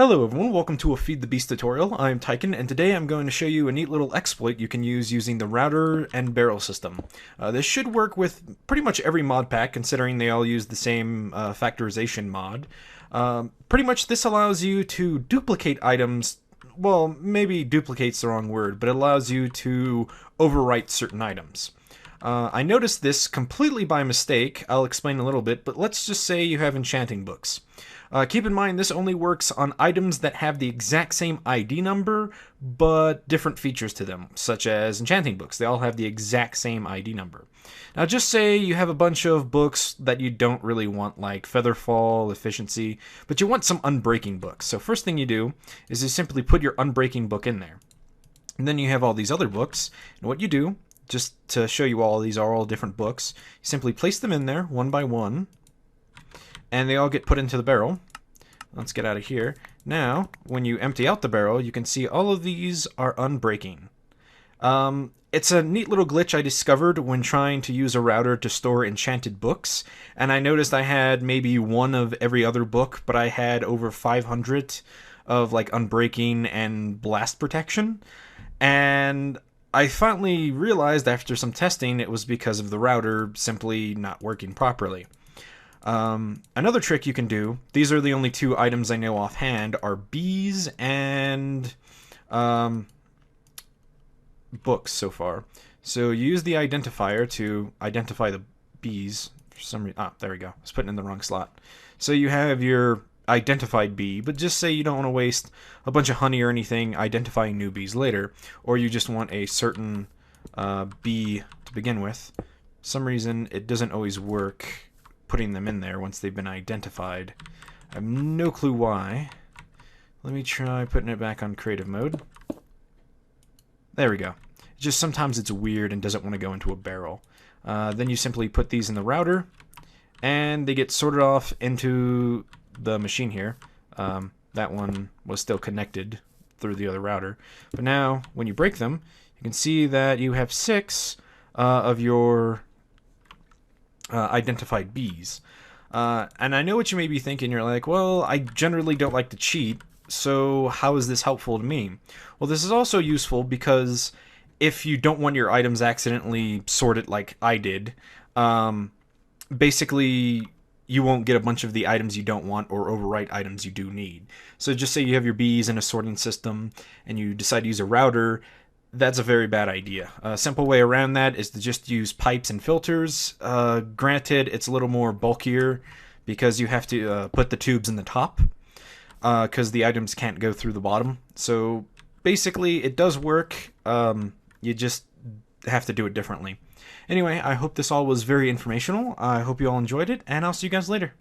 Hello everyone, welcome to a Feed the Beast tutorial. I'm Tyken, and today I'm going to show you a neat little exploit you can use using the router and barrel system. This should work with pretty much every mod pack, considering they all use the same factorization mod. Pretty much this allows you to duplicate items. Well, maybe duplicate's the wrong word, but it allows you to overwrite certain items. I noticed this completely by mistake. I'll explain a little bit, but let's just say you have enchanting books. Keep in mind, this only works on items that have the exact same ID number, but different features to them, such as enchanting books. They all have the exact same ID number. Now, just say you have a bunch of books that you don't really want, like Featherfall, Efficiency, but you want some unbreaking books. So first thing you do is you simply put your unbreaking book in there. And then you have all these other books, and what you do, just to show you all these are all different books, you simply place them in there one by one, and they all get put into the barrel. Let's get out of here. Now, when you empty out the barrel, you can see all of these are unbreaking. It's a neat little glitch I discovered when trying to use a router to store enchanted books, and I noticed I had maybe one of every other book, but I had over 500 of like unbreaking and blast protection, and I finally realized after some testing it was because of the router simply not working properly. Another trick you can do, these are the only two items I know offhand, are bees and books so far. So you use the identifier to identify the bees. For some reason, there we go. I was putting in the wrong slot. So you have your identified bee, but just say you don't want to waste a bunch of honey or anything identifying new bees later, or you just want a certain bee to begin with. For some reason it doesn't always work putting them in there once they've been identified. I have no clue why. Let me try putting it back on creative mode. There we go. Just sometimes it's weird and doesn't want to go into a barrel. Then you simply put these in the router and they get sorted off into the machine here. That one was still connected through the other router. But now when you break them, you can see that you have 6 of your identified bees. And I know what you may be thinking. You're like, well, I generally don't like to cheat, so how is this helpful to me? Well, this is also useful because if you don't want your items accidentally sorted like I did, basically you won't get a bunch of the items you don't want or overwrite items you do need. So just say you have your bees in a sorting system and you decide to use a router. That's a very bad idea. A simple way around that is to just use pipes and filters. Granted, it's a little more bulkier because you have to put the tubes in the top because the items can't go through the bottom. So basically, it does work. You just have to do it differently. Anyway, I hope this all was very informational. I hope you all enjoyed it, and I'll see you guys later.